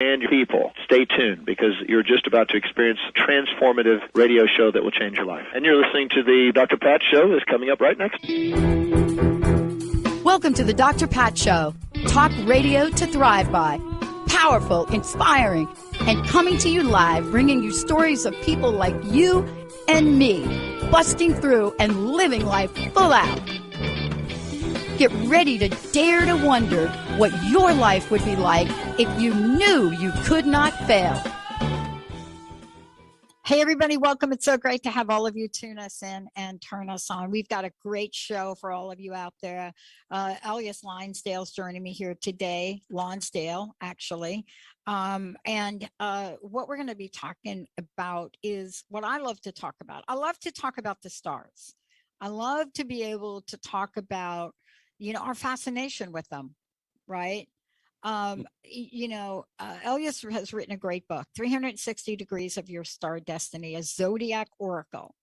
and your people. Stay tuned, because you're just about to experience a transformative radio show that will change your life. And you're listening to the Dr. Pat Show. Is coming up right next. Welcome to the Dr. Pat Show. Talk radio to thrive by. Powerful, inspiring, and coming to you live, bringing you stories of people like you and me, busting through and living life full out. Get ready to dare to wonder what your life would be like if you knew you could not fail. Hey, everybody, welcome. It's so great to have all of you tune us in and turn us on. We've got a great show for all of you out there. Ellias Lonsdale's joining me here today, Lonsdale, actually. And what we're going to be talking about is what I love to talk about. I love to talk about the stars. I love to be able to talk about, you know, our fascination with them, right? Ellias has written a great book, 360 Degrees of Your Star Destiny, a Zodiac Oracle.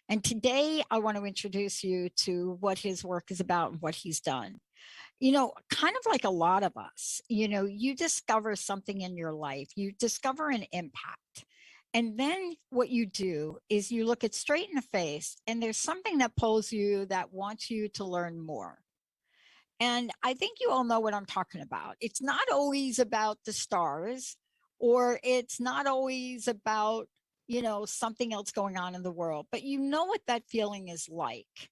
And today I want to introduce you to what his work is about and what he's done. You know, kind of like a lot of us, you know, you discover something in your life, you discover an impact. And then what you do is you look it straight in the face, and there's something that pulls you, that wants you to learn more. And I think you all know what I'm talking about. It's not always about the stars, or it's not always about, you know, something else going on in the world, but you know what that feeling is like.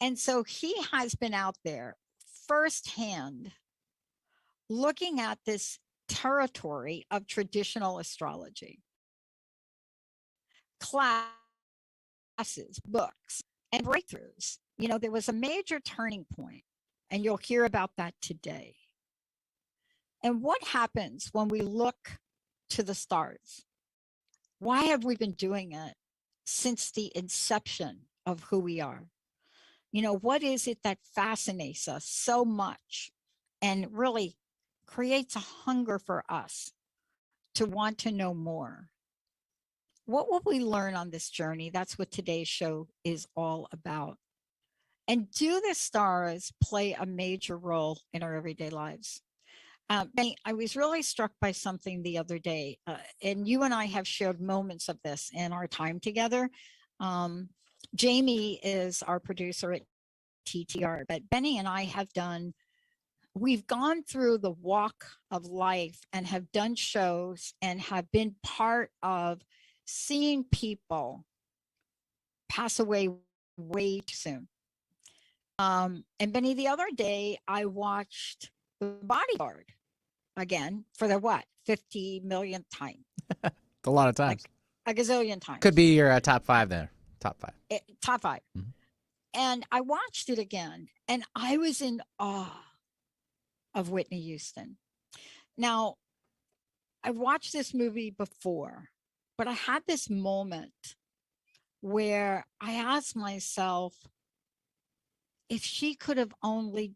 And so he has been out there firsthand looking at this territory of traditional astrology, classes, books, and breakthroughs. You know, there was a major turning point. And you'll hear about that today. And what happens when we look to the stars? Why have we been doing it since the inception of who we are? You know, what is it that fascinates us so much and really creates a hunger for us to want to know more? What will we learn on this journey? That's what today's show is all about. And do the stars play a major role in our everyday lives? Benny, I was really struck by something the other day, and you and I have shared moments of this in our time together. Jamie is our producer at TTR, but Benny and I we've gone through the walk of life and have done shows and have been part of seeing people pass away way too soon. And Benny, the other day I watched The Bodyguard again for the 50 millionth time. A lot of times. Like a gazillion times. Could be your top five there. Top five. Top five. Mm-hmm. And I watched it again, and I was in awe of Whitney Houston. Now, I've watched this movie before, but I had this moment where I asked myself, if she could have only ...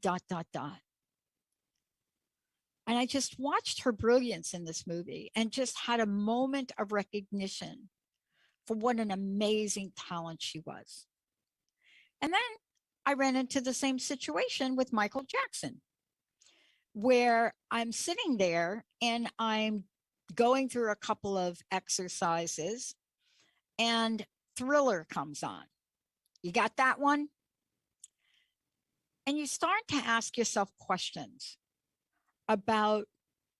And I just watched her brilliance in this movie and just had a moment of recognition for what an amazing talent she was. And then I ran into the same situation with Michael Jackson, where I'm sitting there and I'm going through a couple of exercises and Thriller comes on. You got that one? And you start to ask yourself questions about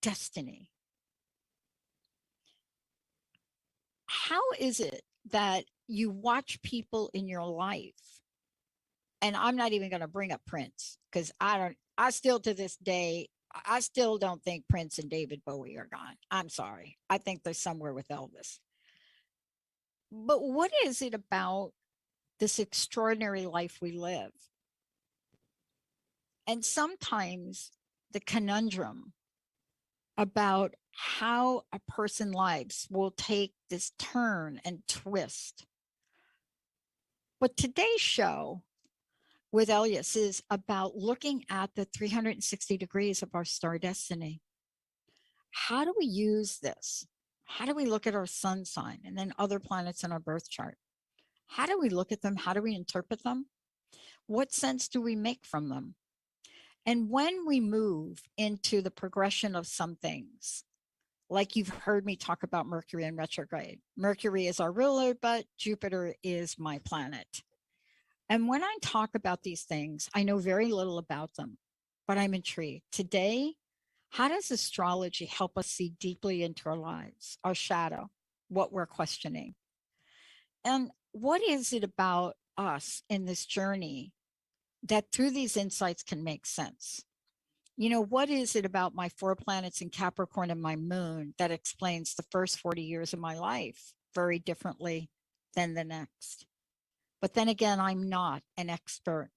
destiny. How is it that you watch people in your life? And I'm not even going to bring up Prince, because I still to this day, I still don't think Prince and David Bowie are gone. I'm sorry. I think they're somewhere with Elvis. But what is it about this extraordinary life we live? And sometimes the conundrum about how a person's lives will take this turn and twist. But today's show with Ellias is about looking at the 360 degrees of our star destiny. How do we use this? How do we look at our sun sign and then other planets in our birth chart? How do we look at them? How do we interpret them? What sense do we make from them? And when we move into the progression of some things, like you've heard me talk about Mercury in retrograde. Mercury is our ruler, but Jupiter is my planet. And when I talk about these things, I know very little about them, but I'm intrigued. Today, how does astrology help us see deeply into our lives, our shadow, what we're questioning? And what is it about us in this journey that through these insights can make sense? You know, what is it about my 4 planets in Capricorn and my moon that explains the first 40 years of my life very differently than the next? But then again, I'm not an expert,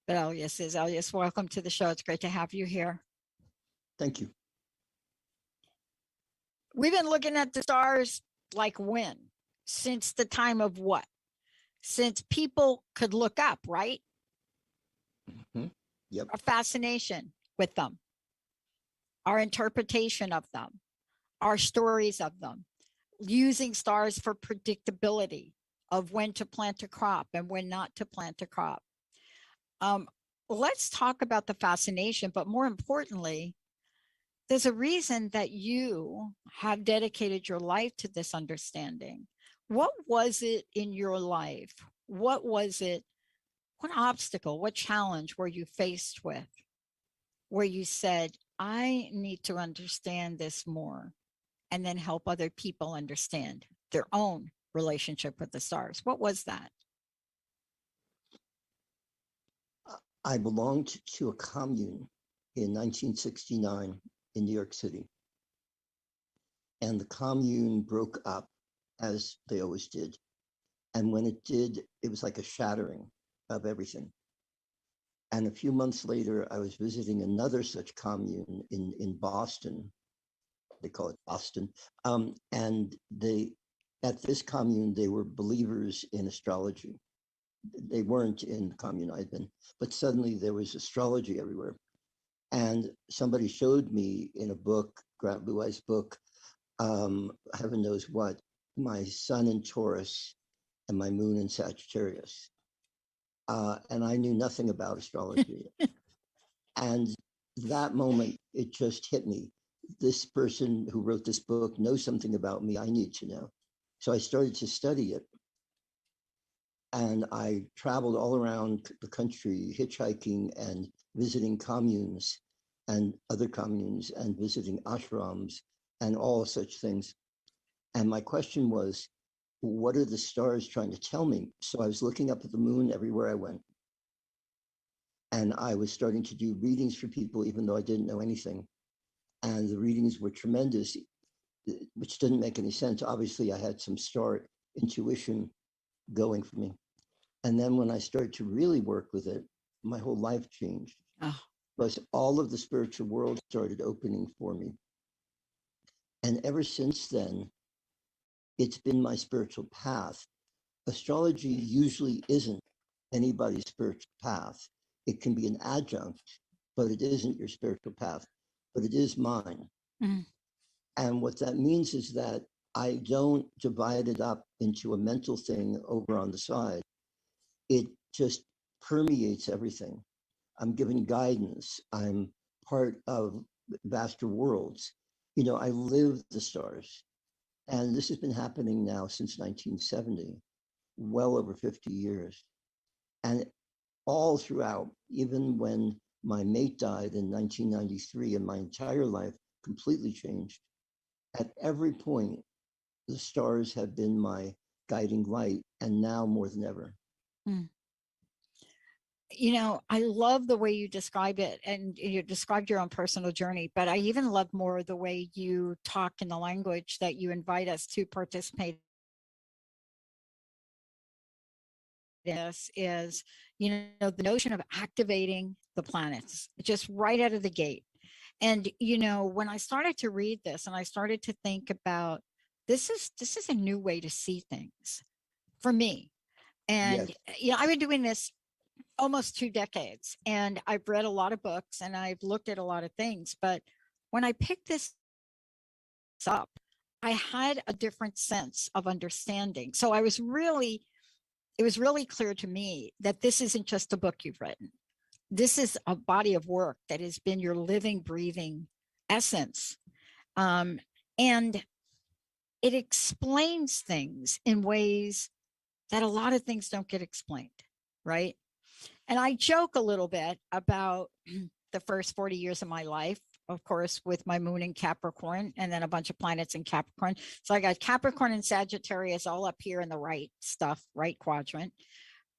but Ellias is. Ellias, welcome to the show. It's great to have you here. Thank you. We've been looking at the stars like when? Since the time of what? Since people could look up, right? Mm-hmm. Yep. Our fascination with them, our interpretation of them, our stories of them, using stars for predictability of when to plant a crop and when not to plant a crop. Let's talk about the fascination, but more importantly, there's a reason that you have dedicated your life to this understanding. What was it in your life? What was it? What obstacle, what challenge were you faced with where you said, I need to understand this more and then help other people understand their own relationship with the stars? What was that? I belonged to a commune in 1969 in New York City. And the commune broke up, as they always did. And when it did, it was like a shattering of everything. And a few months later, I was visiting another such commune in Boston. They call it Boston. And at this commune, they were believers in astrology. They weren't in the commune I'd been, but suddenly there was astrology everywhere. And somebody showed me in a book, Grant Blue-Eye's book, heaven knows what, my sun in Taurus and my moon in Sagittarius. And I knew nothing about astrology. And that moment, it just hit me. This person who wrote this book knows something about me I need to know. So I started to study it. And I traveled all around the country, hitchhiking and visiting communes and other communes and visiting ashrams and all such things. And my question was, what are the stars trying to tell me? So I was looking up at the moon everywhere I went. And I was starting to do readings for people, even though I didn't know anything. And the readings were tremendous, which didn't make any sense. Obviously, I had some star intuition going for me. And then when I started to really work with it, my whole life changed. Oh. Because all of the spiritual world started opening for me. And ever since then, it's been my spiritual path. Astrology usually isn't anybody's spiritual path. It can be an adjunct, but it isn't your spiritual path, but it is mine. Mm-hmm. And what that means is that I don't divide it up into a mental thing over on the side. It just permeates everything. I'm given guidance. I'm part of vaster worlds. You know, I live the stars. And this has been happening now since 1970, well over 50 years. And all throughout, even when my mate died in 1993 and my entire life completely changed, at every point, the stars have been my guiding light, and now more than ever. Mm. You know, I love the way you describe it, and you described your own personal journey, but I even love more the way you talk in the language that you invite us to participate. This is, you know, the notion of activating the planets just right out of the gate. And, you know, when I started to read this and I started to think about this is a new way to see things for me. And, Yes. you know, I've been doing this almost 2 decades, and I've read a lot of books and I've looked at a lot of things. But when I picked this up, I had a different sense of understanding. So it was really clear to me that this isn't just a book you've written. This is a body of work that has been your living, breathing essence. And it explains things in ways that a lot of things don't get explained, right? And I joke a little bit about the first 40 years of my life, of course, with my moon in Capricorn and then a bunch of planets in Capricorn. So I got Capricorn and Sagittarius all up here in the right stuff, right quadrant.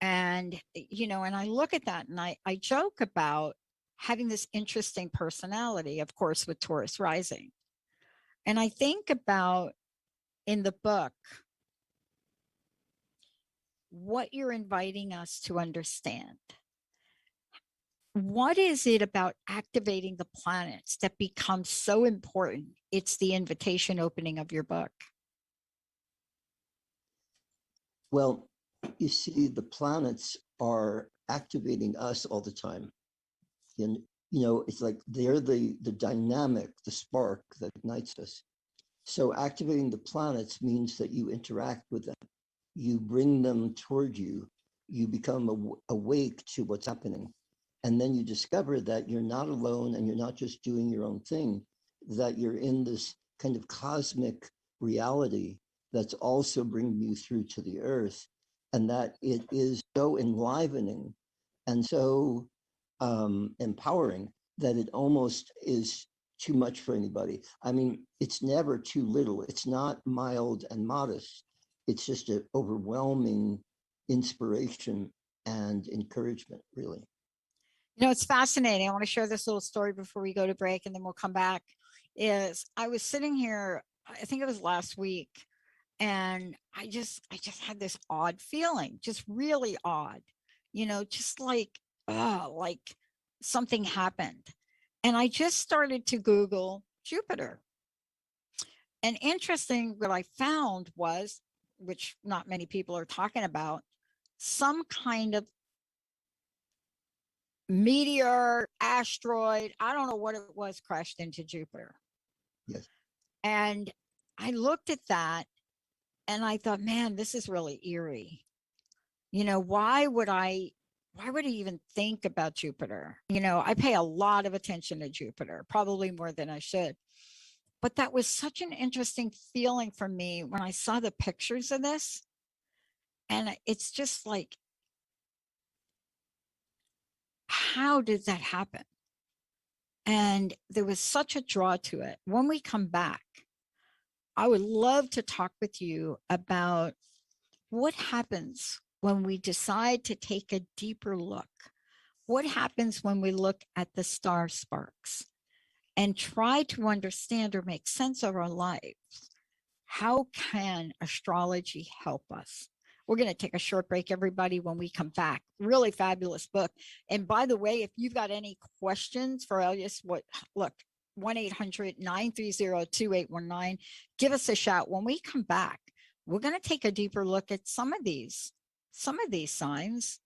And, and I look at that and I joke about having this interesting personality, of course, with Taurus rising. And I think about in the book, what you're inviting us to understand. What is it about activating the planets that becomes so important? It's the invitation opening of your book. Well, you see, the planets are activating us all the time. And, it's like they're the dynamic, the spark that ignites us. So activating the planets means that you interact with them. You bring them toward you. You become awake to what's happening. And then you discover that you're not alone and you're not just doing your own thing, that you're in this kind of cosmic reality that's also bringing you through to the earth, and that it is so enlivening and so empowering that it almost is too much for anybody. I mean, it's never too little. It's not mild and modest. It's just an overwhelming inspiration and encouragement, really. It's fascinating. I want to share this little story before we go to break and then we'll come back. Is I was sitting here, I think it was last week, and I just had this odd feeling, just really odd, just like something happened. And I just started to Google Jupiter. And interesting, what I found was, which not many people are talking about, some kind of meteor, asteroid, I don't know what it was, crashed into Jupiter. Yes. And I looked at that and I thought, man, this is really eerie. Why would I even think about Jupiter? I pay a lot of attention to Jupiter, probably more than I should. But that was such an interesting feeling for me when I saw the pictures of this. And it's just like, how did that happen? And there was such a draw to it. When we come back, I would love to talk with you about what happens when we decide to take a deeper look. What happens when we look at the star sparks and try to understand or make sense of our lives? How can astrology help us? We're going to take a short break, everybody, when we come back. Really fabulous book. And by the way, if you've got any questions for Ellias, look, 1-800-930-2819, give us a shout. When we come back, we're going to take a deeper look at some of these signs,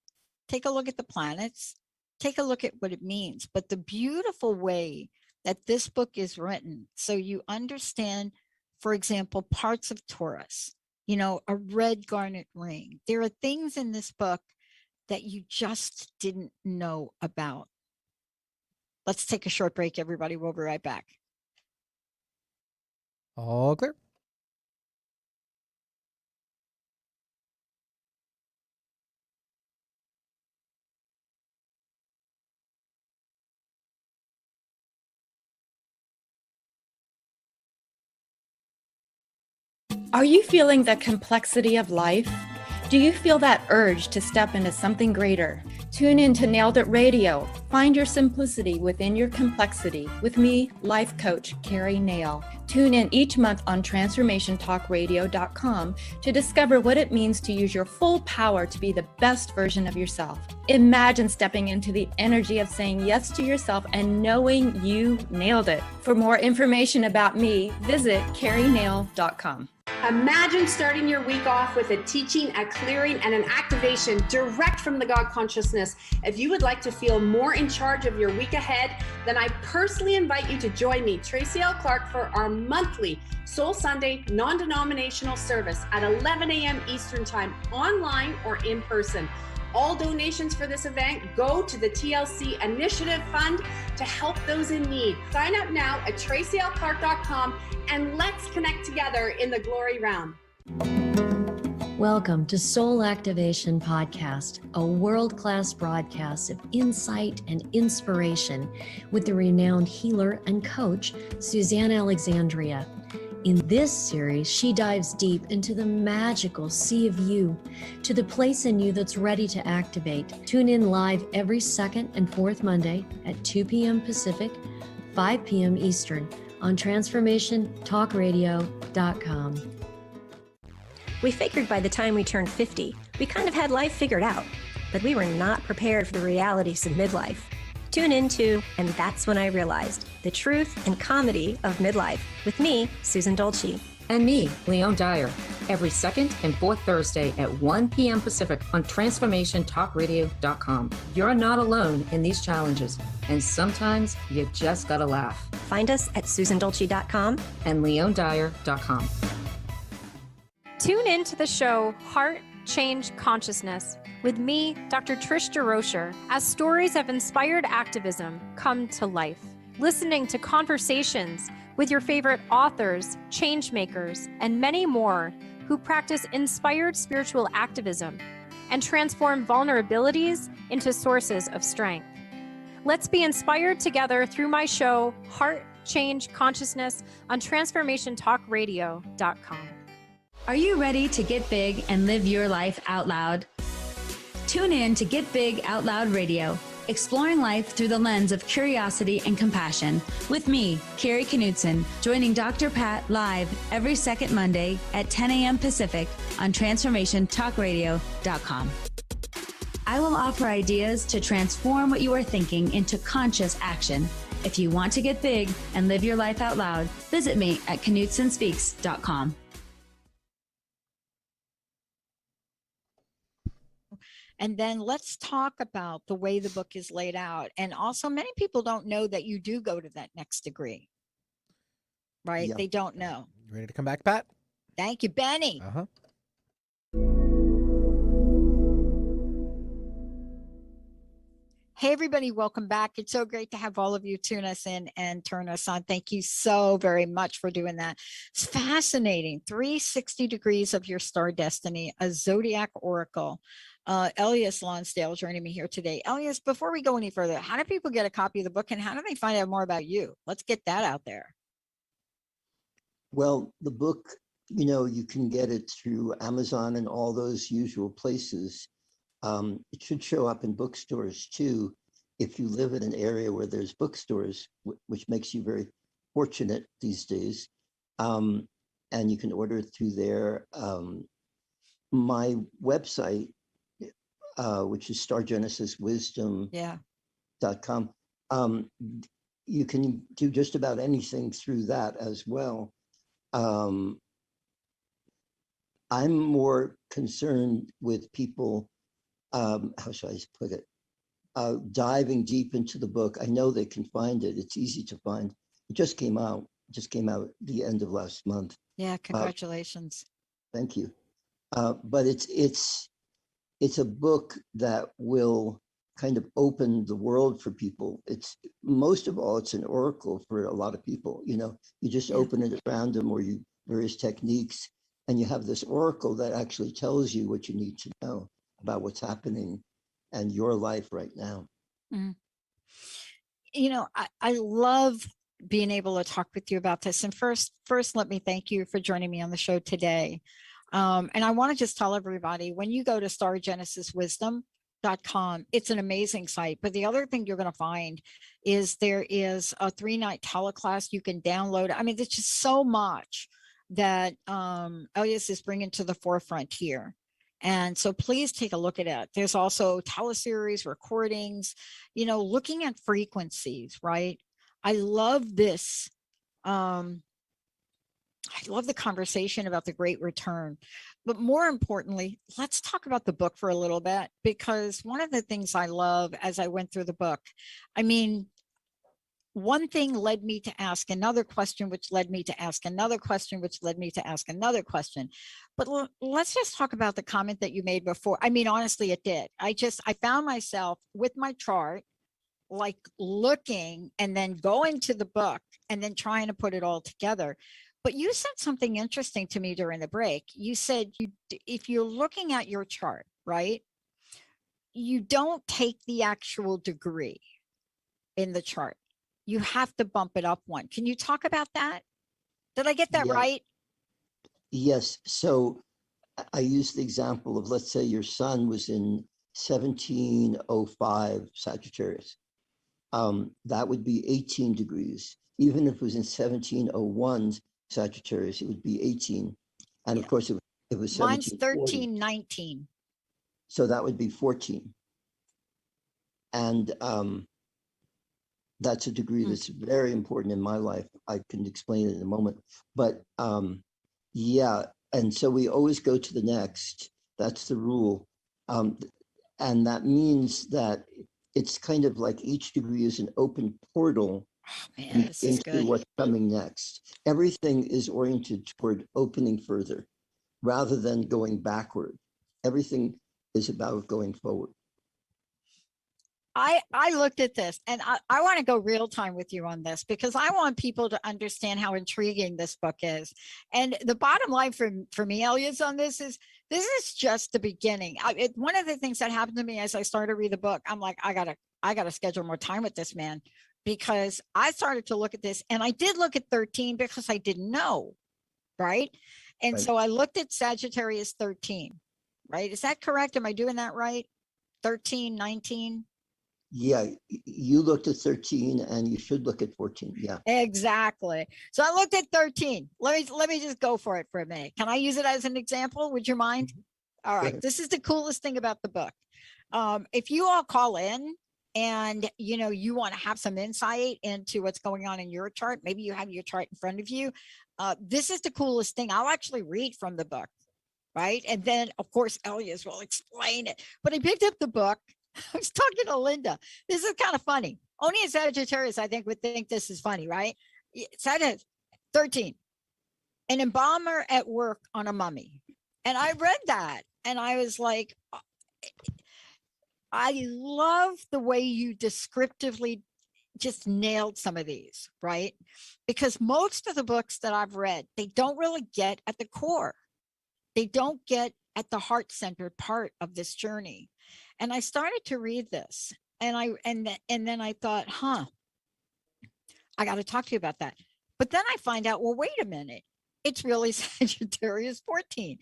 take a look at the planets, take a look at what it means. But the beautiful way that this book is written, so you understand, for example, parts of Taurus, a red garnet ring. There are things in this book that you just didn't know about. Let's take a short break, everybody. We'll be right back. All clear. Are you feeling the complexity of life? Do you feel that urge to step into something greater? Tune in to Nailed It Radio. Find your simplicity within your complexity with me, life coach Carrie Nail. Tune in each month on transformationtalkradio.com to discover what it means to use your full power to be the best version of yourself. Imagine stepping into the energy of saying yes to yourself and knowing you nailed it. For more information about me, visit carrienail.com. Imagine starting your week off with a teaching, a clearing, and an activation direct from the God consciousness. If you would like to feel more in charge of your week ahead, then I personally invite you to join me, Tracy L. Clark, for our monthly Soul Sunday non-denominational service at 11 a.m. Eastern Time, online or in person. All donations for this event go to the TLC Initiative Fund to help those in need. Sign up now at tracylclark.com and let's connect together in the glory realm. Welcome to Soul Activation Podcast, a world-class broadcast of insight and inspiration with the renowned healer and coach, Suzanne Alexandria. In this series, she dives deep into the magical sea of you, to the place in you that's ready to activate. Tune in live every second and fourth Monday at 2 p.m. Pacific, 5 p.m. Eastern on TransformationTalkRadio.com. We figured by the time we turned 50, we kind of had life figured out, but we were not prepared for the realities of midlife. Tune into And That's When I Realized, the truth and comedy of midlife, with me, Susan Dolce. And me, Leon Dyer, every second and fourth Thursday at 1 p.m. Pacific on TransformationTalkRadio.com. You're not alone in these challenges, and sometimes you just gotta laugh. Find us at SusanDolce.com and LeonDyer.com. Tune in to the show Heart Change Consciousness with me, Dr. Trish DeRocher, as stories of inspired activism come to life. Listening to conversations with your favorite authors, change makers, and many more who practice inspired spiritual activism and transform vulnerabilities into sources of strength. Let's be inspired together through my show Heart Change Consciousness on TransformationTalkRadio.com. Are you ready to get big and live your life out loud? Tune in to Get Big Out Loud Radio, exploring life through the lens of curiosity and compassion, with me, Carrie Knudsen, joining Dr. Pat live every second Monday at 10 a.m. Pacific on TransformationTalkRadio.com. I will offer ideas to transform what you are thinking into conscious action. If you want to get big and live your life out loud, visit me at KnudsenSpeaks.com. And then let's talk about the way the book is laid out. And also, many people don't know that you do go to that next degree, right? Yeah. They don't know. You ready to come back, Pat? Thank you, Benny. Uh-huh. Hey, everybody, welcome back. It's so great to have all of you tune us in and turn us on. Thank you so very much for doing that. It's fascinating. 360 degrees of your star destiny, a Zodiac oracle. Ellias Lonsdale joining me here today. Ellias, before we go any further, how do people get a copy of the book and how do they find out more about you? Let's get that out there. Well, the book, you can get it through Amazon and all those usual places. It should show up in bookstores too, if you live in an area where there's bookstores, which makes you very fortunate these days. And you can order it through there. My website, which is stargenesiswisdom.com. You can do just about anything through that as well. I'm more concerned with people, how shall I put it, diving deep into the book. I know they can find it. It's easy to find. It just came out the end of last month. Yeah, congratulations. Thank you. But it's a book that will kind of open the world for people. It's most of all, it's an oracle for a lot of people. You just open it at random, or various techniques, and you have this oracle that actually tells you what you need to know about what's happening and your life right now. Mm. I love being able to talk with you about this. And first, let me thank you for joining me on the show today. And I want to just tell everybody, when you go to stargenesiswisdom.com, it's an amazing site. But the other thing you're going to find is there is a 3-night teleclass you can download. I mean, there's just so much that Ellias is bringing to the forefront here. And so please take a look at it. There's also teleseries, recordings, looking at frequencies, right? I love this. I love the conversation about the great return. But more importantly, let's talk about the book for a little bit, because one of the things I love as I went through the book, I mean, one thing led me to ask another question, which led me to ask another question, which led me to ask another question. But let's just talk about the comment that you made before. I mean, honestly, it did. I found myself with my chart, like looking and then going to the book and then trying to put it all together. But you said something interesting to me during the break. You said if you're looking at your chart, right, you don't take the actual degree in the chart. You have to bump it up one. Can you talk about that? Did I get that right? Yes. So I used the example of, let's say your sun was in 1705 Sagittarius. That would be 18 degrees. Even if it was in 1701 Sagittarius, it would be 18. And of course, it was mine's 1740. 1319. So that would be 14. And that's a degree that's very important in my life. I can explain it in a moment. But yeah, and so we always go to the next. That's the rule. And that means that it's kind of like each degree is an open portal into what's coming next. Everything is oriented toward opening further rather than going backward. Everything is about going forward. I looked at this and I want to go real time with you on this because I want people to understand how intriguing this book is. And the bottom line for me, Ellias, on this is just the beginning. One of the things that happened to me as I started to read the book, I'm like, I gotta schedule more time with this man, because I started to look at this and I did look at 13 because I didn't know, right? And so I looked at Sagittarius 13, right? Is that correct? Am I doing that right? 13, 19? Yeah, you looked at 13 and you should look at 14. Yeah, exactly. So I looked at 13. Let me just go for it for a minute. Can I use it as an example? Would you mind? All right. This is the coolest thing about the book. If you all call in and you want to have some insight into what's going on in your chart, maybe you have your chart in front of you. This is the coolest thing. I'll actually read from the book, right? And then of course Ellias will explain it. But I picked up the book. I was talking to Linda. This is kind of funny. Only a Sagittarius, I think, would think this is funny, right? Sagittarius 13, an embalmer at work on a mummy. And I read that and I was like, I love the way you descriptively just nailed some of these, right? Because most of the books that I've read, they don't really get at the core. They don't get at the heart-centered part of this journey. And I started to read this and then I thought, I got to talk to you about that. But then I find out, well, wait a minute. It's really Sagittarius 14,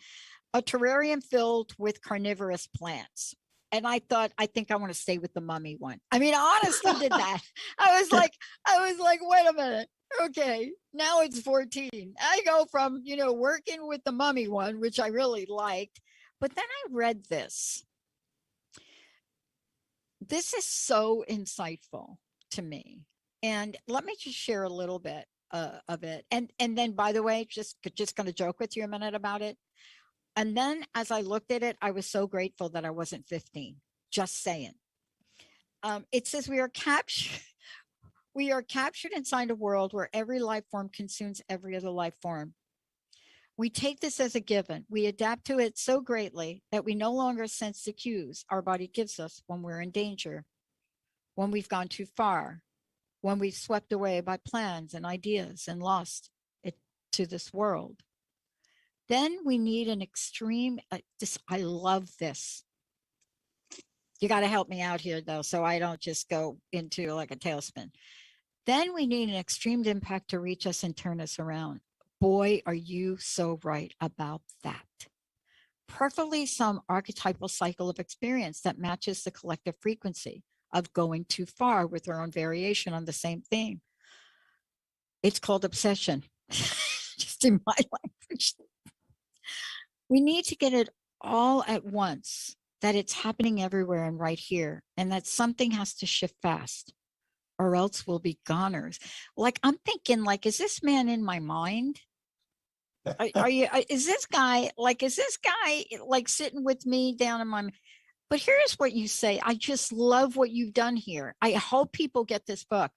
a terrarium filled with carnivorous plants. And I thought, I think I want to stay with the mummy one. I mean, I honestly did that. I was like, wait a minute. Okay, now it's 14. I go from, working with the mummy one, which I really liked. But then I read this. This is so insightful to me. And let me just share a little bit of it. And then, by the way, just going to joke with you a minute about it. And then as I looked at it, I was so grateful that I wasn't 15. Just saying. It says we are captured inside a world where every life form consumes every other life form. We take this as a given. We adapt to it so greatly that we no longer sense the cues our body gives us when we're in danger, when we've gone too far, when we've swept away by plans and ideas and lost it to this world. Then we need an extreme, I love this. You got to help me out here though, so I don't just go into like a tailspin. Then we need an extreme impact to reach us and turn us around. Boy, are you so right about that. Preferably some archetypal cycle of experience that matches the collective frequency of going too far with our own variation on the same theme. It's called obsession, just in my language. We need to get it all at once, that it's happening everywhere and right here, and that something has to shift fast or else we'll be goners. Like, I'm thinking, like, is this man in my mind? Is this guy like sitting with me down in my, but here's what you say. I just love what you've done here. I hope people get this book.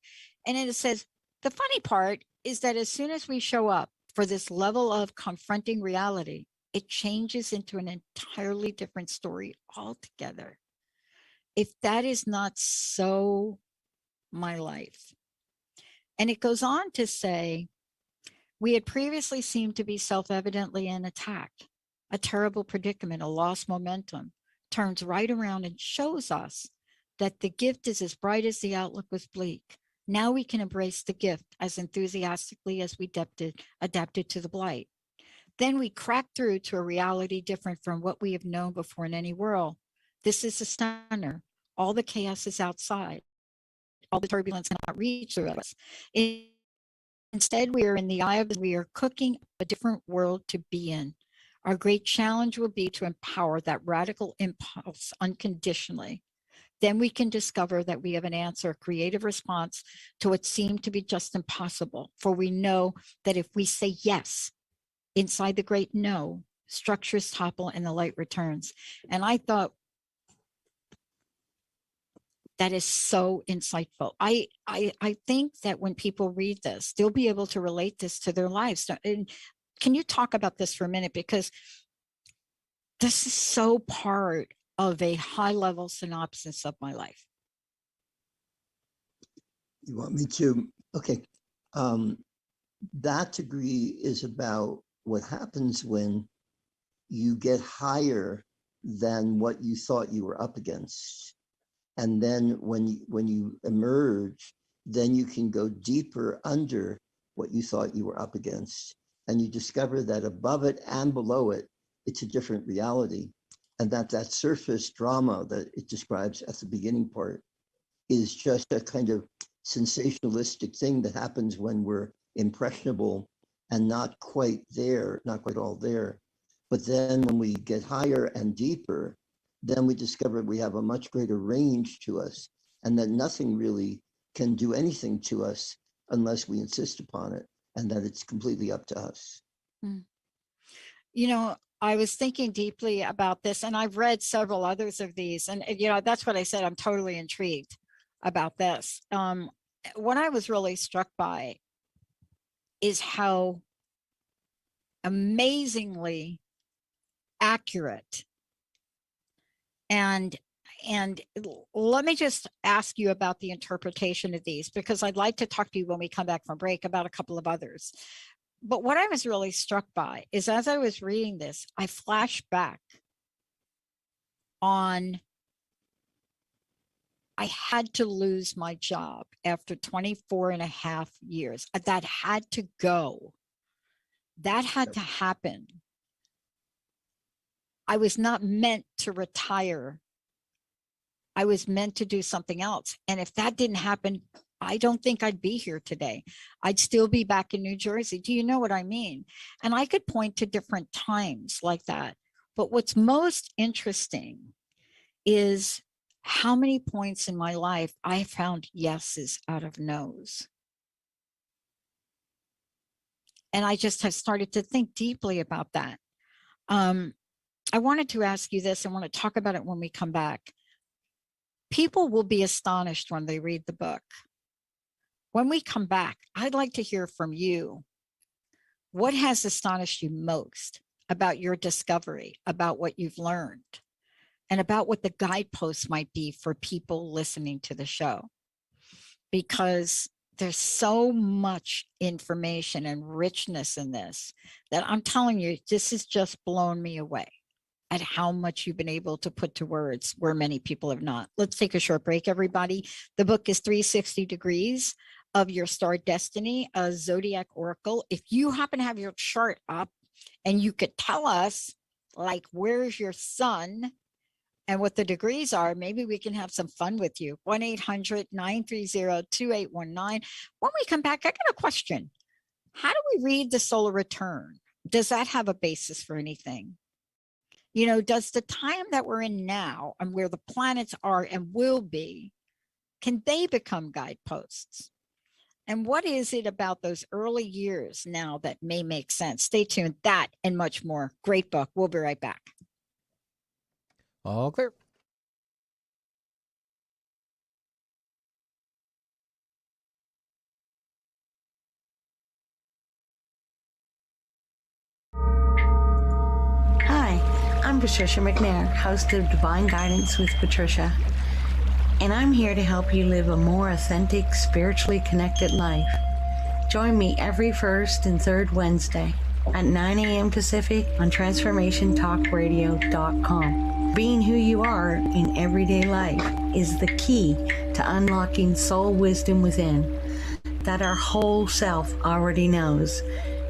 And then it says, the funny part is that as soon as we show up for this level of confronting reality, it changes into an entirely different story altogether. If that is not so my life. And it goes on to say, we had previously seemed to be self-evidently in attack, a terrible predicament, a lost momentum, turns right around and shows us that the gift is as bright as the outlook was bleak. Now we can embrace the gift as enthusiastically as we adapted to the blight. Then we crack through to a reality different from what we have known before in any world. This is a stunner. All the chaos is outside. All the turbulence cannot reach through us. Instead, we are in the eye of, we are cooking a different world to be in. Our great challenge will be to empower that radical impulse unconditionally. Then we can discover that we have an answer, a creative response to what seemed to be just impossible. For we know that if we say yes, inside the great no, structures topple and the light returns. And I thought, that is so insightful. I think that when people read this, they'll be able to relate this to their lives. And can you talk about this for a minute? Because this is so part of a high-level synopsis of my life. You want me to? Okay. That degree is about what happens when you get higher than what you thought you were up against. And then when you emerge, then you can go deeper under what you thought you were up against. And you discover that above it and below it, it's a different reality. And that surface drama that it describes at the beginning part is just a kind of sensationalistic thing that happens when we're impressionable and not quite there, not quite all there. But then when we get higher and deeper, then we discover we have a much greater range to us and that nothing really can do anything to us unless we insist upon it, and that it's completely up to us. You know, I was thinking deeply about this, and I've read several others of these, and you know, that's what I said. I'm totally intrigued about this. What I was really struck by is how amazingly accurate and let me just ask you about the interpretation of these, because I'd like to talk to you when we come back from break about a couple of others. But what I was really struck by is, as I was reading this, I flashed back on, I had to lose my job after 24 and a half years. That had to go. That had to happen. I was not meant to retire. I was meant to do something else. And if that didn't happen, I don't think I'd be here today. I'd still be back in New Jersey. Do you know what I mean? And I could point to different times like that. But what's most interesting is how many points in my life I found yeses out of no's. And I just have started to think deeply about that. I wanted to ask you this. I want to talk about it when we come back. People will be astonished when they read the book. When we come back, I'd like to hear from you. What has astonished you most about your discovery, about what you've learned, and about what the guideposts might be for people listening to the show? Because there's so much information and richness in this that I'm telling you, this has just blown me away at how much you've been able to put to words where many people have not. Let's take a short break, everybody. The book is 360 Degrees of Your Star Destiny, a Zodiac Oracle. If you happen to have your chart up and you could tell us, like, where's your sun and what the degrees are, maybe we can have some fun with you. 1-800-930-2819. When we come back, I got a question. How do we read the solar return? Does that have a basis for anything? You know, does the time that we're in now and where the planets are and will be, can they become guideposts? And what is it about those early years now that may make sense? Stay tuned. That and much more. Great book. We'll be right back. All clear. I'm Patricia McNair, host of Divine Guidance with Patricia, and I'm here to help you live a more authentic, spiritually connected life. Join me every first and third Wednesday at 9 a.m. Pacific on TransformationTalkRadio.com. Being who you are in everyday life is the key to unlocking soul wisdom within that our whole self already knows.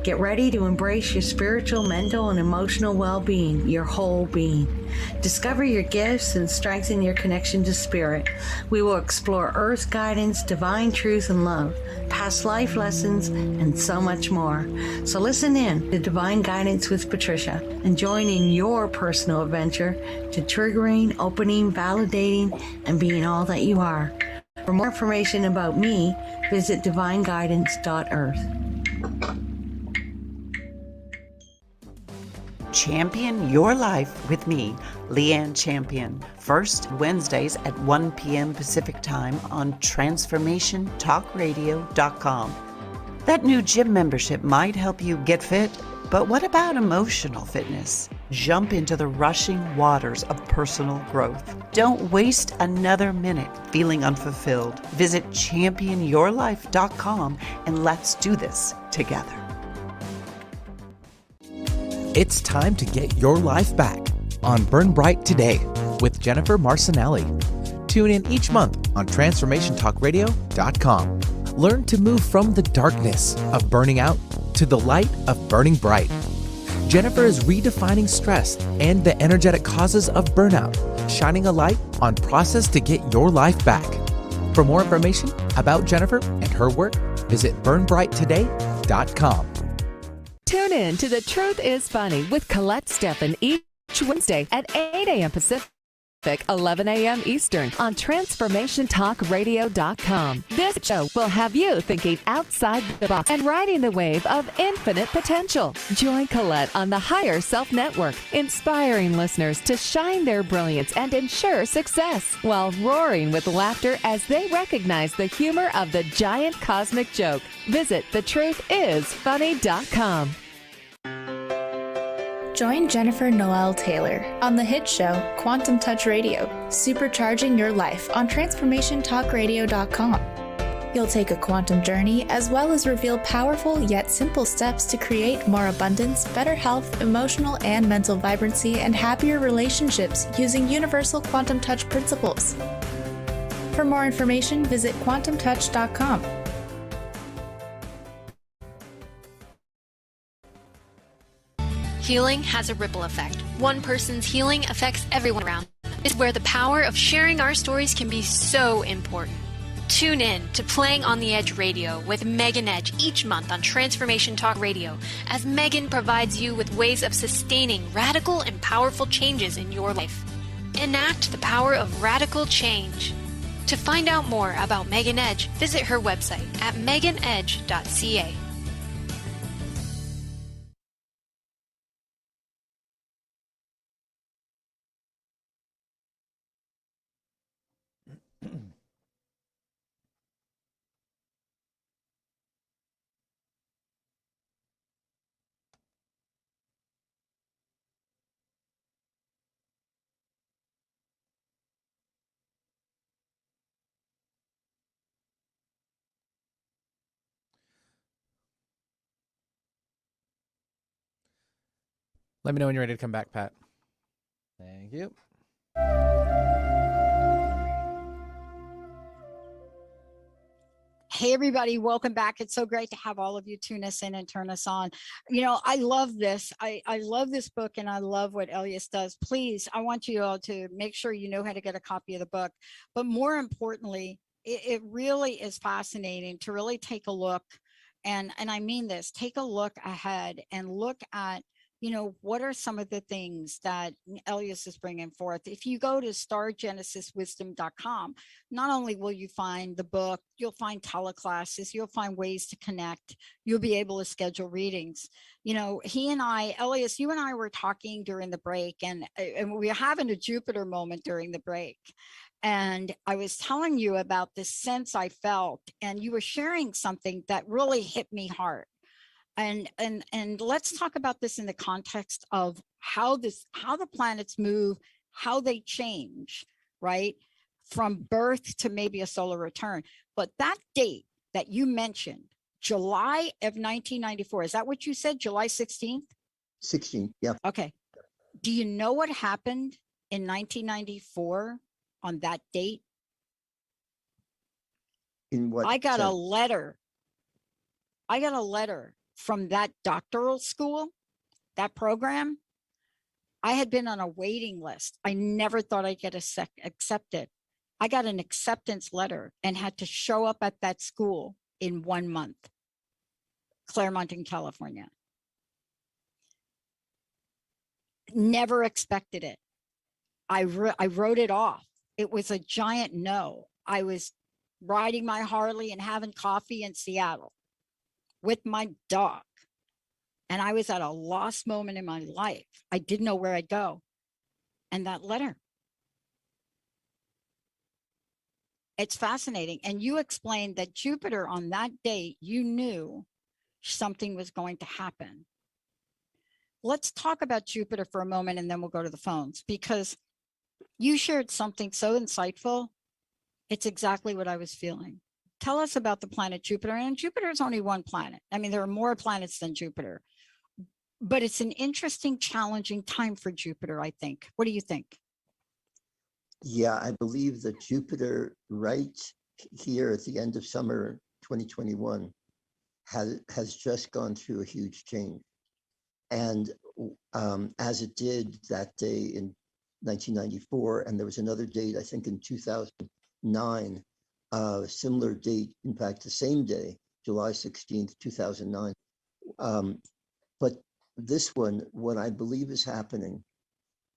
Get ready to embrace your spiritual, mental, and emotional well-being, your whole being. Discover your gifts and strengthen your connection to spirit. We will explore earth guidance, divine truth and love, past life lessons, and so much more. So listen in to Divine Guidance with Patricia and join in your personal adventure to triggering, opening, validating, and being all that you are. For more information about me, visit divineguidance.earth. Champion Your Life with me, Leanne Champion. First Wednesdays at 1 p.m. Pacific Time on TransformationTalkRadio.com. That new gym membership might help you get fit, but what about emotional fitness? Jump into the rushing waters of personal growth. Don't waste another minute feeling unfulfilled. Visit championyourlife.com and let's do this together. It's time to get your life back on Burn Bright Today with Jennifer Marcinelli. Tune in each month on TransformationTalkRadio.com. Learn to move from the darkness of burning out to the light of burning bright. Jennifer is redefining stress and the energetic causes of burnout, shining a light on process to get your life back. For more information about Jennifer and her work, visit burnbrighttoday.com. Tune in to The Truth is Funny with Colette Steffen each Wednesday at 8 a.m. Pacific, 11 a.m. Eastern on TransformationTalkRadio.com. This show will have you thinking outside the box and riding the wave of infinite potential. Join Colette on the Higher Self Network, inspiring listeners to shine their brilliance and ensure success while roaring with laughter as they recognize the humor of the giant cosmic joke. Visit thetruthisfunny.com. Join Jennifer Noel Taylor on the hit show Quantum Touch Radio, supercharging your life on TransformationTalkRadio.com. You'll take a quantum journey as well as reveal powerful yet simple steps to create more abundance, better health, emotional and mental vibrancy, and happier relationships using universal quantum touch principles. For more information, visit quantumtouch.com. Healing has a ripple effect. One person's healing affects everyone around them. It's where the power of sharing our stories can be so important. Tune in to Playing on the Edge Radio with Megan Edge each month on Transformation Talk Radio, as Megan provides you with ways of sustaining radical and powerful changes in your life. Enact the power of radical change. To find out more about Megan Edge, visit her website at meganedge.ca. Let me know when you're ready to come back, Pat. Thank you. Hey, everybody, welcome back. It's so great to have all of you tune us in and turn us on. You know, I love this. I love this book, and I love what Ellias does. Please, I want you all to make sure you know how to get a copy of the book. But more importantly, it really is fascinating to really take a look. And I mean this, take a look ahead and look at, you know, what are some of the things that Ellias is bringing forth? If you go to stargenesiswisdom.com, not only will you find the book, you'll find teleclasses, you'll find ways to connect, you'll be able to schedule readings. You know, he and I, Ellias, you and I were talking during the break, and we were having a Jupiter moment during the break. And I was telling you about this sense I felt, and you were sharing something that really hit me hard. And let's talk about this in the context of how the planets move, how they change, right? From birth to maybe a solar return. But that date that you mentioned, July of 1994, is that what you said? July 16th? 16, yeah. Okay. Do you know what happened in 1994 on that date? In what I got a sense? letter. I got a letter from that doctoral school, that program. I had been on a waiting list. I never thought I'd get accepted. I got an acceptance letter and had to show up at that school in 1 month, Claremont in California. Never expected it. I wrote it off. It was a giant no. I was riding my Harley and having coffee in Seattle with my dog. And I was at a lost moment in my life. I didn't know where I'd go. And that letter. It's fascinating. And you explained that Jupiter on that date, you knew something was going to happen. Let's talk about Jupiter for a moment, and then we'll go to the phones, because you shared something so insightful. It's exactly what I was feeling. Tell us about the planet Jupiter. And Jupiter is only one planet. I mean, there are more planets than Jupiter, but it's an interesting, challenging time for Jupiter, I think. What do you think? Yeah, I believe that Jupiter right here at the end of summer 2021 has just gone through a huge change. And as it did that day in 1994, and there was another date, I think in 2009, similar date, in fact, the same day, July 16th, 2009. But this one, what I believe is happening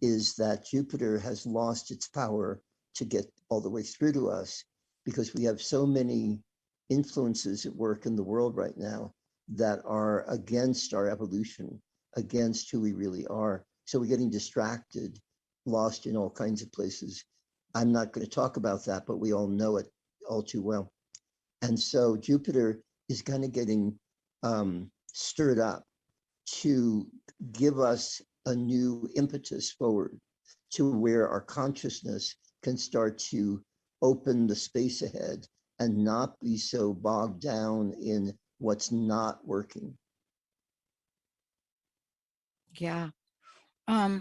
is that Jupiter has lost its power to get all the way through to us, because we have so many influences at work in the world right now that are against our evolution, against who we really are. So we're getting distracted, lost in all kinds of places. I'm not going to talk about that, but we all know it all too well. And so Jupiter is kind of getting stirred up to give us a new impetus forward to where our consciousness can start to open the space ahead and not be so bogged down in what's not working. Yeah. I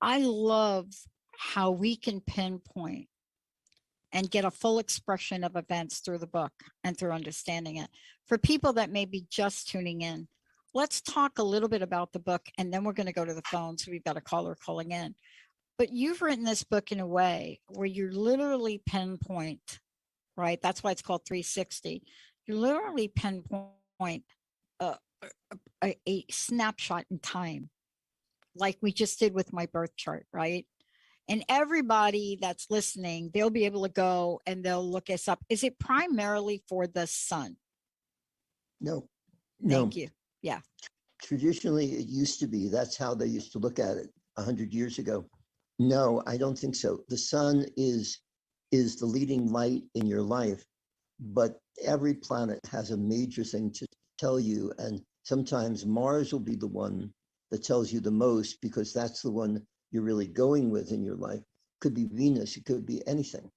love how we can pinpoint and get a full expression of events through the book and through understanding it. For people that may be just tuning in, let's talk a little bit about the book, and then we're going to go to the phones. We've got a caller calling in. But you've written this book in a way where you literally pinpoint, right? That's why it's called 360. You literally pinpoint a snapshot in time, like we just did with my birth chart, right? And everybody that's listening, they'll be able to go and they'll look us up. Is it primarily for the sun? No. Thank you. Yeah. Traditionally, it used to be. That's how they used to look at it 100 years ago. No, I don't think so. The sun is the leading light in your life, but every planet has a major thing to tell you. And sometimes Mars will be the one that tells you the most, because that's the one you're really going with in your life. Could be Venus, it could be anything.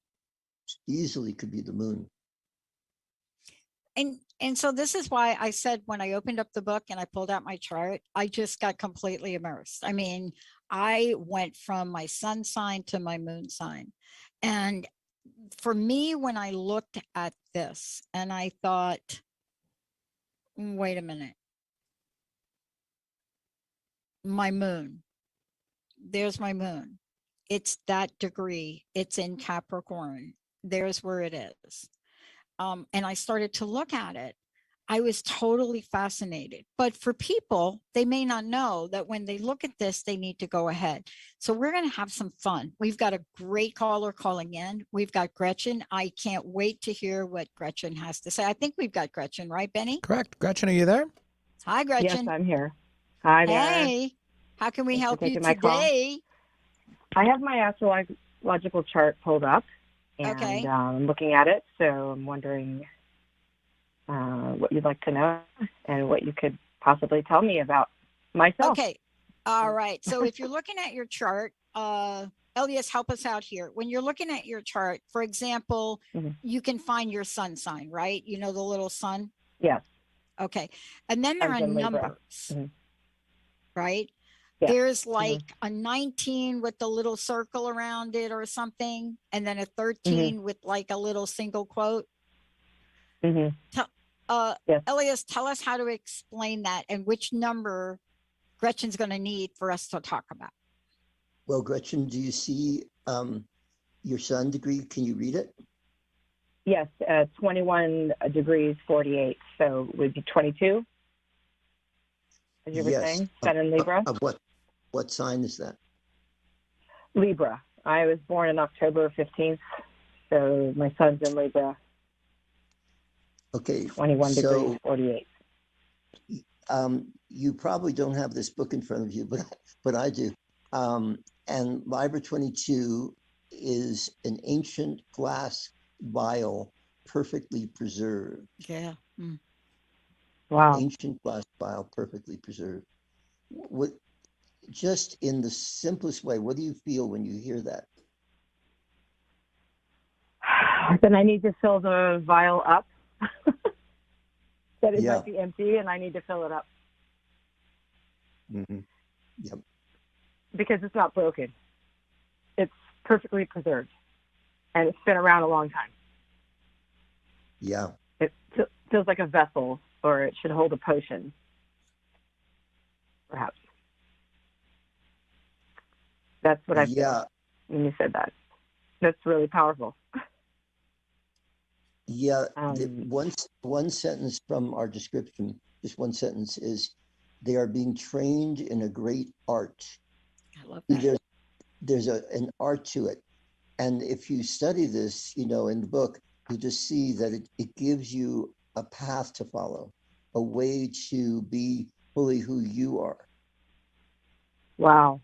Easily could be the moon. And so this is why I said when I opened up the book and I pulled out my chart, I just got completely immersed. I mean, I went from my sun sign to my moon sign. And for me, when I looked at this and I thought, wait a minute, my moon, there's my moon. It's that degree. It's in Capricorn. There's where it is. And I started to look at it. I was totally fascinated. But for people, they may not know that when they look at this, they need to go ahead. So we're going to have some fun. We've got a great caller calling in. We've got Gretchen. I can't wait to hear what Gretchen has to say. I think we've got Gretchen, right, Benny? Correct. Gretchen, are you there? Hi, Gretchen. Yes, I'm here. Hi there. Hey, how can we help you today? I have my astrological chart pulled up, and I'm looking at it, so I'm wondering what you'd like to know and what you could possibly tell me about myself. Okay. All right. So if you're looking at your chart, Ellias, help us out here. When you're looking at your chart, for example, you can find your sun sign, right? You know, the little sun? Yes. Okay. And then there are Libra. numbers, right? Yeah. There's like a 19 with the little circle around it or something, and then a 13 with like a little single quote. Yes. Ellias, tell us how to explain that and which number Gretchen's going to need for us to talk about. Well, Gretchen, do you see your sun degree? Can you read it? Yes, 21 degrees 48, so it would be 22, as you were saying, Sun in Libra. What sign is that? Libra. I was born on October 15th, so my sun's in Libra. Okay. 21 degrees 48. You probably don't have this book in front of you, but I do. And Libra 22 is an ancient glass vial, perfectly preserved. Yeah. Wow. Ancient glass vial, perfectly preserved. What? Just in the simplest way, what do you feel when you hear that? Then I need to fill the vial up. That it might be empty, and I need to fill it up. Yep. Because it's not broken. It's perfectly preserved. And it's been around a long time. Yeah. It feels like a vessel, or it should hold a potion, perhaps. That's what I feel when you said that. That's really powerful. Yeah. One sentence from our description, just one sentence, is they are being trained in a great art. I love that. There's an art to it. And if you study this, in the book, you just see that it gives you a path to follow, a way to be fully who you are. Wow.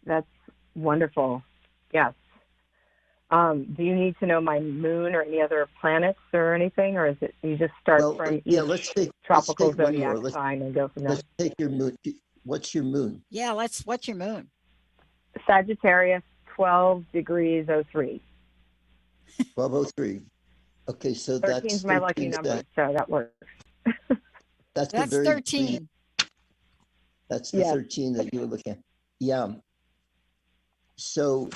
That's wonderful. Yes. Do you need to know my moon or any other planets or anything, or is it you just start from each tropical zodiac sign and go from there? Let's take your moon. What's your moon? Yeah, what's your moon? Sagittarius, 12 degrees 03. 1203. Okay, so 13 is my lucky number, so that works. That's 13. That's the 13 that you were looking at. Yeah. So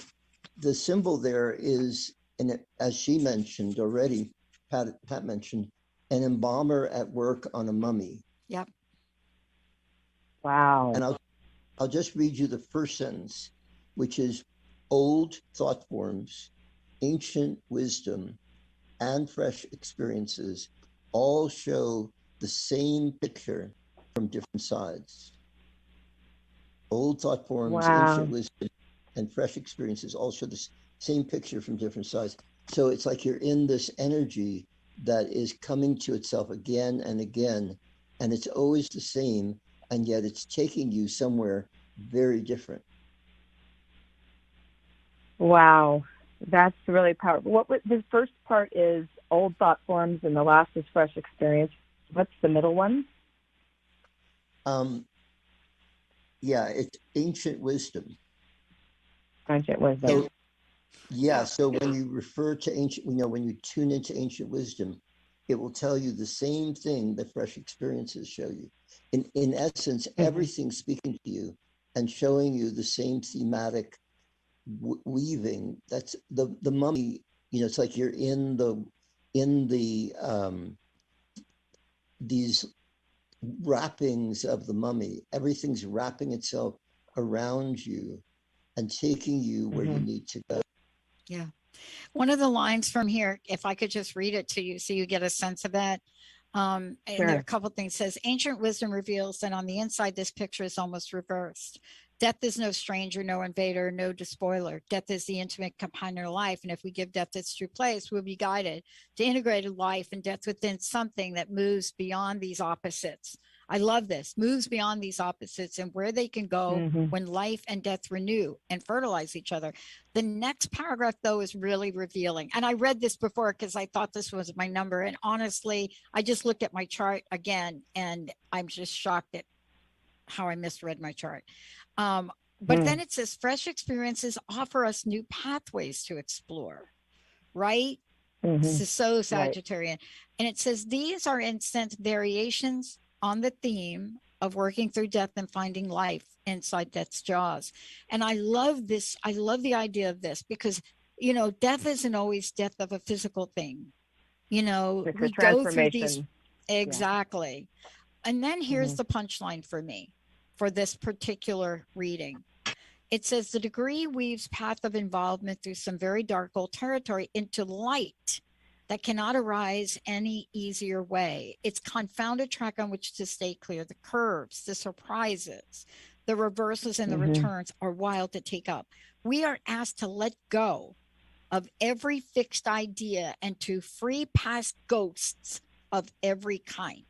the symbol there is, and as she mentioned already, Pat mentioned, an embalmer at work on a mummy. Yep. Wow. And I'll just read you the first sentence, which is old thought forms, ancient wisdom, and fresh experiences all show the same picture from different sides. Old thought forms, ancient wisdom, and fresh experiences all show the same picture from different sides. So it's like you're in this energy that is coming to itself again and again, and it's always the same, and yet it's taking you somewhere very different. Wow, that's really powerful. The first part is old thought forms, and the last is fresh experience. What's the middle one? Yeah, it's ancient wisdom. Ancient wisdom. So, so when you refer to ancient, when you tune into ancient wisdom, it will tell you the same thing that fresh experiences show you. In essence, everything's speaking to you and showing you the same thematic weaving. That's the mummy. It's like you're in the these wrappings of the mummy. Everything's wrapping itself around you and taking you where you need to go. Yeah. One of the lines from here, if I could just read it to you so you get a sense of that. And there are a couple of things. It says, ancient wisdom reveals that on the inside, this picture is almost reversed. Death is no stranger, no invader, no despoiler. Death is the intimate companion of life. And if we give death its true place, we'll be guided to integrated life and death within something that moves beyond these opposites. I love this. Moves beyond these opposites and where they can go Mhm. when life and death renew and fertilize each other. The next paragraph, though, is really revealing. And I read this before because I thought this was my number. And honestly, I just looked at my chart again and I'm just shocked at how I misread my chart. But then it says fresh experiences offer us new pathways to explore, right? This is so Sagittarian. And it says these are instant variations on the theme of working through death and finding life inside death's jaws. And I love this. I love the idea of this because, you know, death isn't always death of a physical thing. You know, It's we a go through these. transformation. Exactly. And then here's the punchline for me for this particular reading. It says the degree weaves path of involvement through some very dark old territory into light that cannot arise any easier way. It's confounded track on which to stay clear. The curves, the surprises, the reversals and the returns are wild to take up. We are asked to let go of every fixed idea and to free past ghosts of every kind.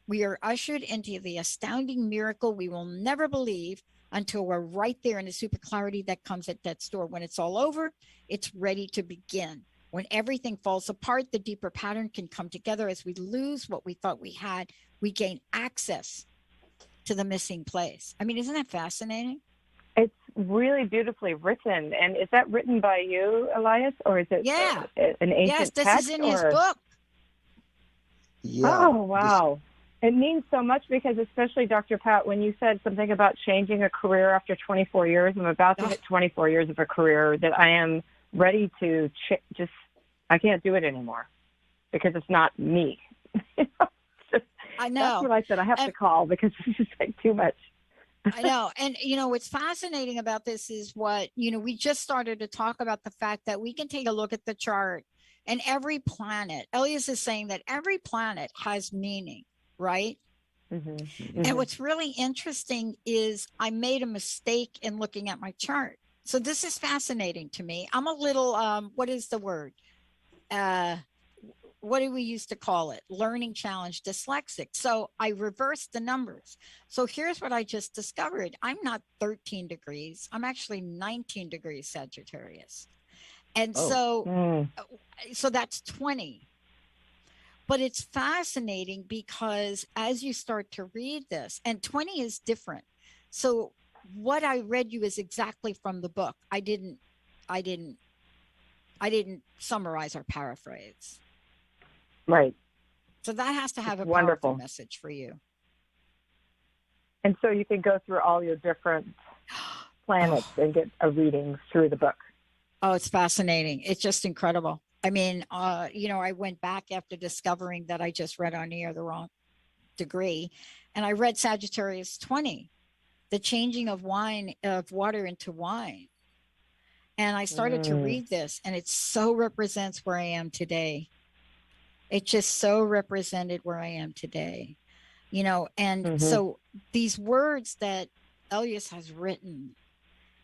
We are ushered into the astounding miracle we will never believe until we're right there in the super clarity that comes at death's door. When it's all over, it's ready to begin. When everything falls apart, the deeper pattern can come together. As we lose what we thought we had, we gain access to the missing place. I mean, isn't that fascinating? It's really beautifully written. And is that written by you, Elias, or is it an ancient Yes, this text? is in his book. Yeah. Oh, wow. It means so much because, especially Dr. Pat, when you said something about changing a career after 24 years, I'm about to hit 24 years of a career that I am ready to I can't do it anymore because it's not me. I know. That's what I said. I have to call because it's just like too much. I know. And, you know, what's fascinating about this is what, you know, we just started to talk about the fact that we can take a look at the chart and every planet, Ellias is saying that every planet has meaning, right? And what's really interesting is I made a mistake in looking at my chart. So this is fascinating to me. I'm a little, what is the word? What do we used to call it? Learning challenge, dyslexic. So I reversed the numbers. So here's what I just discovered. I'm not 13 degrees. I'm actually 19 degrees Sagittarius. And so that's 20. But it's fascinating because as you start to read this, and 20 is different. So what I read you is exactly from the book. I didn't summarize or paraphrase. Right. So that has to have a wonderful powerful message for you. And so you can go through all your different planets and get a reading through the book. Oh, it's fascinating. It's just incredible. I mean, you know, I went back after discovering that I just read on air the wrong degree, and I read Sagittarius 20, the changing of water into wine. And I started to read this, and it so represents where I am today. It just so represented where I am today, you know, and so these words that Ellias has written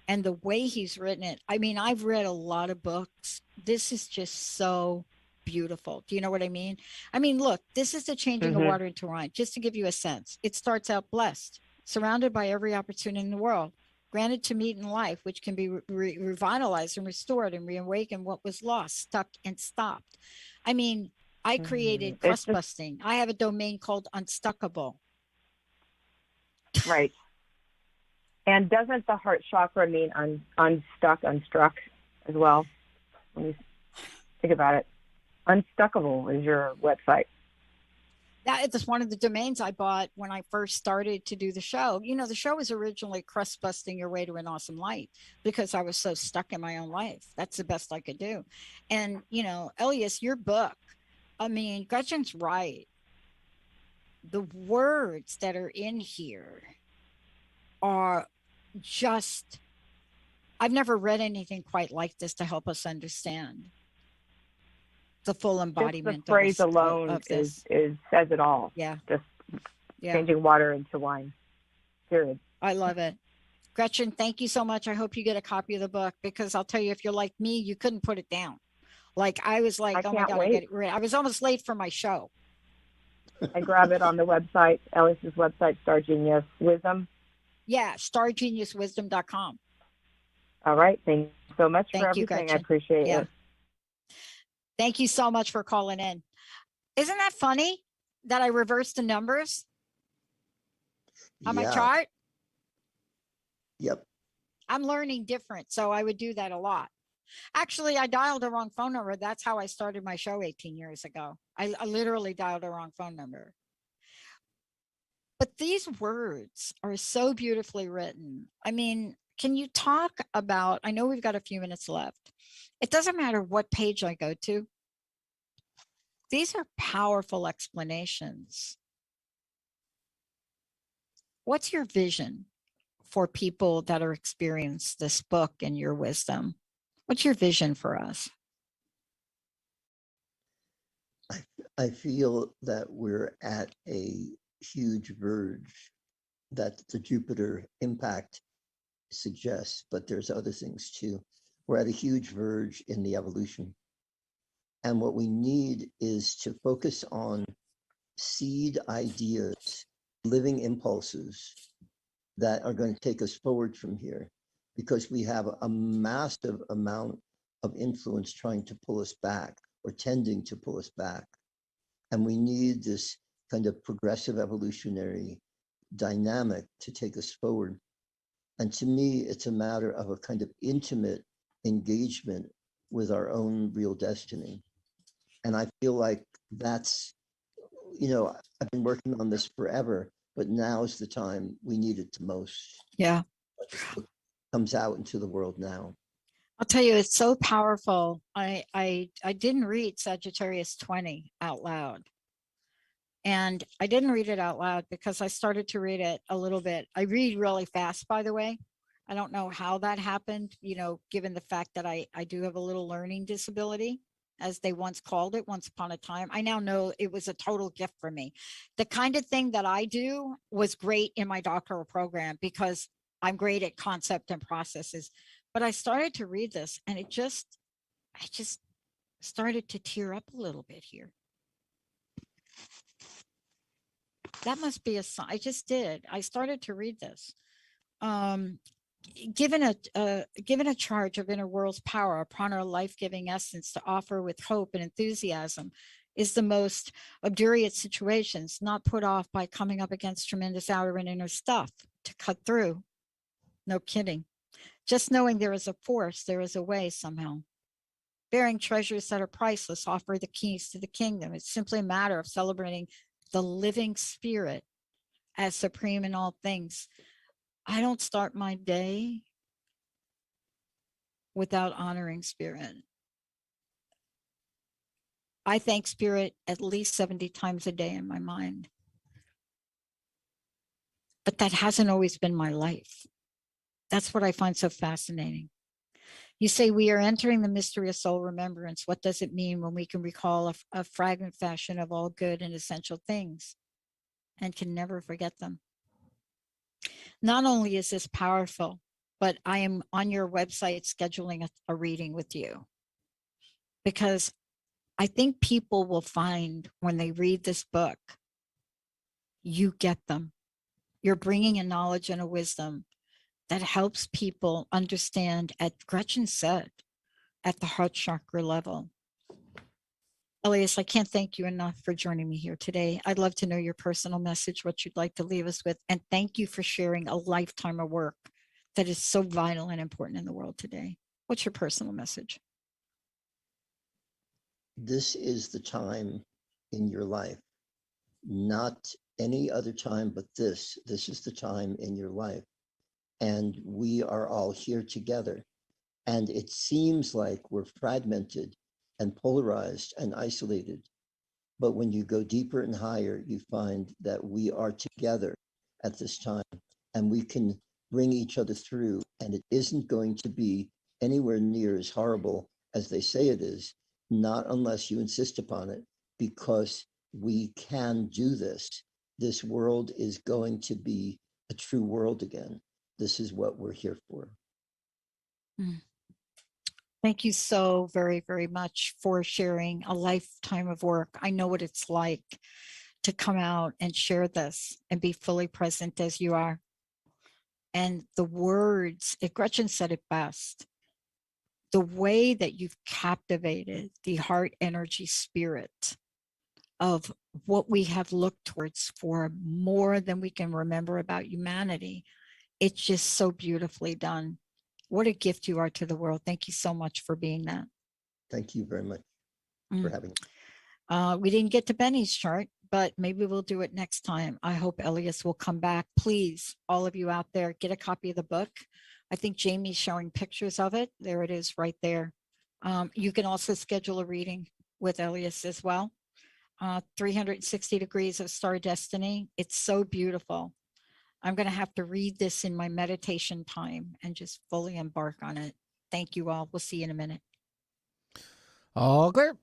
and the way he's written it, I mean, I've read a lot of books. This is just so beautiful. Do you know what I mean? I mean, look, this is the changing of water into wine, just to give you a sense. It starts out blessed, surrounded by every opportunity in the world, granted to meet in life, which can be revitalized and restored and reawaken what was lost, stuck and stopped. I mean, I created crust busting. I have a domain called Unstuckable. Right. And doesn't the heart chakra mean unstuck, unstruck as well? When you think about it, Unstuckable is your website. That is one of the domains I bought when I first started to do the show. You know, the show was originally crust busting your way to an awesome life because I was so stuck in my own life. That's the best I could do. And, you know, Ellias, your book, I mean, Gretchen's right. The words that are in here are just, I've never read anything quite like this to help us understand the full embodiment. Just the phrase alone of this says it all. Yeah. Just changing water into wine. Period. I love it. Gretchen, thank you so much. I hope you get a copy of the book because I'll tell you, if you're like me, you couldn't put it down. Like I was like, oh my God, I get it. I was almost late for my show. I grab it on the website, Ellias's website, Star Genius Wisdom. Yeah, stargeniuswisdom.com. All right. Thank you so much Thank for you, everything. I Gretchen. appreciate Yeah. it. Thank you so much for calling in. Isn't that funny that I reversed the numbers on my chart? Yep. I'm learning different, so I would do that a lot. Actually, I dialed the wrong phone number. That's how I started my show 18 years ago. I literally dialed the wrong phone number. But these words are so beautifully written. I mean, can you talk about, I know we've got a few minutes left. It doesn't matter what page I go to. These are powerful explanations. What's your vision for people that are experiencing this book and your wisdom? What's your vision for us? I feel that we're at a huge verge that the Jupiter impact suggests, but there's other things too. We're at a huge verge in the evolution. And what we need is to focus on seed ideas, living impulses that are going to take us forward from here, because we have a massive amount of influence trying to pull us back or tending to pull us back. And we need this kind of progressive evolutionary dynamic to take us forward. And to me, it's a matter of a kind of intimate engagement with our own real destiny. And I feel like that's, I've been working on this forever, but now is the time we need it the most. Yeah. This book comes out into the world now. I'll tell you, it's so powerful. I didn't read Sagittarius 20 out loud. And I didn't read it out loud because I started to read it a little bit. I read really fast, by the way. I don't know how that happened, given the fact that I do have a little learning disability, as they once called it once upon a time. I now know it was a total gift for me. The kind of thing that I do was great in my doctoral program because I'm great at concept and processes. But I started to read this and I just started to tear up a little bit here. That must be a sign. I just did. I started to read this. Given a charge of inner world's power upon our life-giving essence to offer with hope and enthusiasm is the most obdurate situations, not put off by coming up against tremendous outer and inner stuff to cut through. No kidding. Just knowing there is a force, there is a way somehow. Bearing treasures that are priceless, offer the keys to the kingdom. It's simply a matter of celebrating the living spirit as supreme in all things. I don't start my day without honoring spirit. I thank spirit at least 70 times a day in my mind. But that hasn't always been my life. That's what I find so fascinating. You say we are entering the mystery of soul remembrance. What does it mean when we can recall a fragment fashion of all good and essential things and can never forget them? Not only is this powerful, but I am on your website scheduling a reading with you, because I think people will find when they read this book, you get them. You're bringing a knowledge and a wisdom that helps people understand, as Gretchen said, at the heart chakra level. Ellias, I can't thank you enough for joining me here today. I'd love to know your personal message, what you'd like to leave us with, and thank you for sharing a lifetime of work that is so vital and important in the world today. What's your personal message? This is the time in your life, not any other time, but this is the time in your life. And we are all here together. And it seems like we're fragmented and polarized and isolated. But when you go deeper and higher, you find that we are together at this time and we can bring each other through. And it isn't going to be anywhere near as horrible as they say it is, not unless you insist upon it, because we can do this. This world is going to be a true world again. This is what we're here for. Thank you so very, very much for sharing a lifetime of work. I know what it's like to come out and share this and be fully present as you are. And the words, Gretchen said it best, the way that you've captivated the heart energy spirit of what we have looked towards for more than we can remember about humanity. It's just so beautifully done. What a gift you are to the world. Thank you so much for being that. Thank you very much for having me. We didn't get to Benny's chart, but maybe we'll do it next time. I hope Ellias will come back. Please, all of you out there, get a copy of the book. I think Jamie's showing pictures of it. There it is right there. You can also schedule a reading with Ellias as well. 360 degrees of star destiny. It's so beautiful. I'm going to have to read this in my meditation time and just fully embark on it. Thank you all. We'll see you in a minute. All clear.